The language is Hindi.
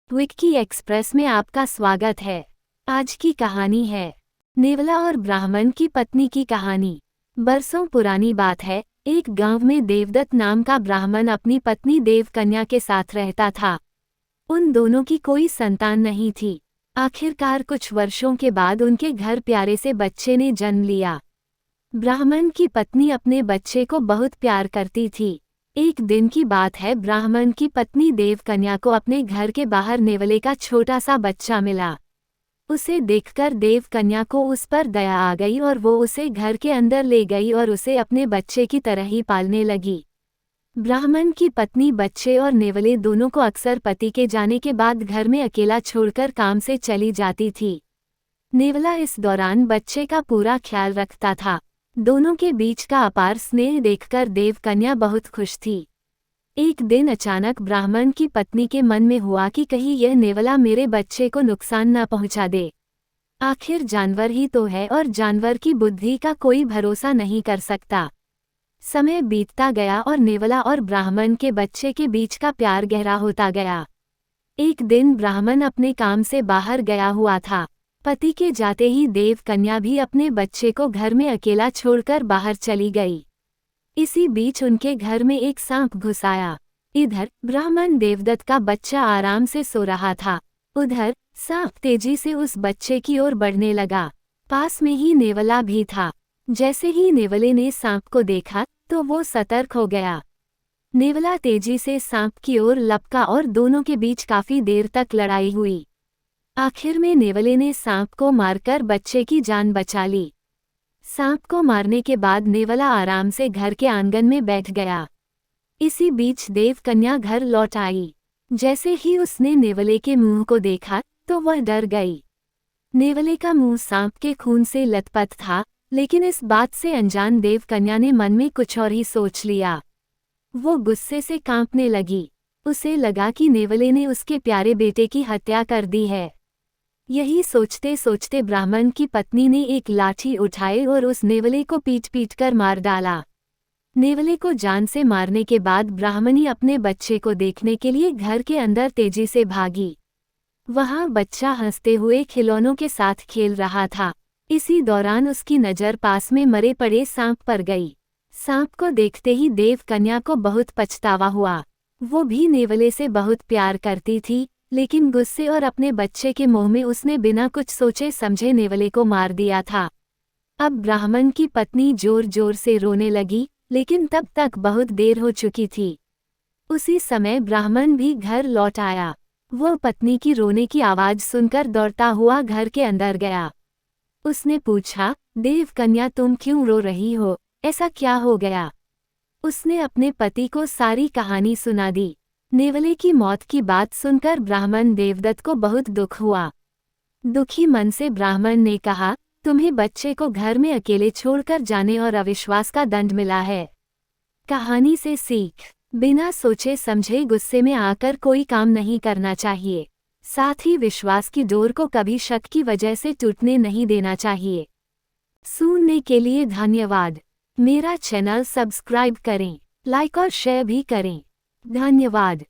विक्की एक्सप्रेस में आपका स्वागत है। आज की कहानी है नेवला और ब्राह्मण की पत्नी की कहानी। बरसों पुरानी बात है। एक गांव में देवदत्त नाम का ब्राह्मण अपनी पत्नी देवकन्या के साथ रहता था। उन दोनों की कोई संतान नहीं थी। आखिरकार कुछ वर्षों के बाद उनके घर प्यारे से बच्चे ने जन्म लिया। ब्राह्मण की पत्नी अपने बच्चे को बहुत प्यार करती थी। एक दिन की बात है, ब्राह्मण की पत्नी देवकन्या को अपने घर के बाहर नेवले का छोटा सा बच्चा मिला। उसे देखकर देवकन्या को उस पर दया आ गई और वो उसे घर के अंदर ले गई और उसे अपने बच्चे की तरह ही पालने लगी। ब्राह्मण की पत्नी बच्चे और नेवले दोनों को अक्सर पति के जाने के बाद घर में अकेला छोड़कर काम से चली जाती थी। नेवला इस दौरान बच्चे का पूरा ख्याल रखता था। दोनों के बीच का अपार स्नेह देखकर देवकन्या बहुत खुश थी। एक दिन अचानक ब्राह्मण की पत्नी के मन में हुआ कि कहीं यह नेवला मेरे बच्चे को नुकसान न पहुंचा दे। आखिर जानवर ही तो है और जानवर की बुद्धि का कोई भरोसा नहीं कर सकता। समय बीतता गया और नेवला और ब्राह्मण के बच्चे के बीच का प्यार गहरा होता गया। एक दिन ब्राह्मण अपने काम से बाहर गया हुआ था। पति के जाते ही देवकन्या भी अपने बच्चे को घर में अकेला छोड़कर बाहर चली गई। इसी बीच उनके घर में एक सांप घुस आया। इधर ब्राह्मण देवदत्त का बच्चा आराम से सो रहा था, उधर सांप तेजी से उस बच्चे की ओर बढ़ने लगा। पास में ही नेवला भी था। जैसे ही नेवले ने सांप को देखा तो वो सतर्क हो गया। नेवला तेजी से सांप की ओर लपका और दोनों के बीच काफी देर तक लड़ाई हुई। आखिर में नेवले ने सांप को मारकर बच्चे की जान बचा ली। सांप को मारने के बाद नेवला आराम से घर के आंगन में बैठ गया। इसी बीच देवकन्या घर लौट आई। जैसे ही उसने नेवले के मुंह को देखा तो वह डर गई। नेवले का मुंह सांप के खून से लथपथ था, लेकिन इस बात से अनजान देवकन्या ने मन में कुछ और ही सोच लिया। वो गुस्से से कांपने लगी। उसे लगा कि नेवले ने उसके प्यारे बेटे की हत्या कर दी है। यही सोचते सोचते ब्राह्मण की पत्नी ने एक लाठी उठाई और उस नेवले को पीट पीट कर मार डाला। नेवले को जान से मारने के बाद ब्राह्मणी अपने बच्चे को देखने के लिए घर के अंदर तेजी से भागी। वहां बच्चा हंसते हुए खिलौनों के साथ खेल रहा था। इसी दौरान उसकी नज़र पास में मरे पड़े सांप पर गई। सांप को देखते ही देवकन्या को बहुत पछतावा हुआ। वो भी नेवले से बहुत प्यार करती थी, लेकिन गुस्से और अपने बच्चे के मोह में उसने बिना कुछ सोचे समझे नेवले को मार दिया था। अब ब्राह्मण की पत्नी जोर जोर से रोने लगी, लेकिन तब तक बहुत देर हो चुकी थी। उसी समय ब्राह्मण भी घर लौट आया। वो पत्नी की रोने की आवाज़ सुनकर दौड़ता हुआ घर के अंदर गया। उसने पूछा, देवकन्या तुम क्यों रो रही हो, ऐसा क्या हो गया? उसने अपने पति को सारी कहानी सुना दी। नेवले की मौत की बात सुनकर ब्राह्मण देवदत्त को बहुत दुख हुआ। दुखी मन से ब्राह्मण ने कहा, तुम्हें बच्चे को घर में अकेले छोड़कर जाने और अविश्वास का दंड मिला है। कहानी से सीख, बिना सोचे समझे गुस्से में आकर कोई काम नहीं करना चाहिए। साथ ही विश्वास की डोर को कभी शक की वजह से टूटने नहीं देना चाहिए। सुनने के लिए धन्यवाद। मेरा चैनल सब्सक्राइब करें, लाइक और शेयर भी करें। धन्यवाद।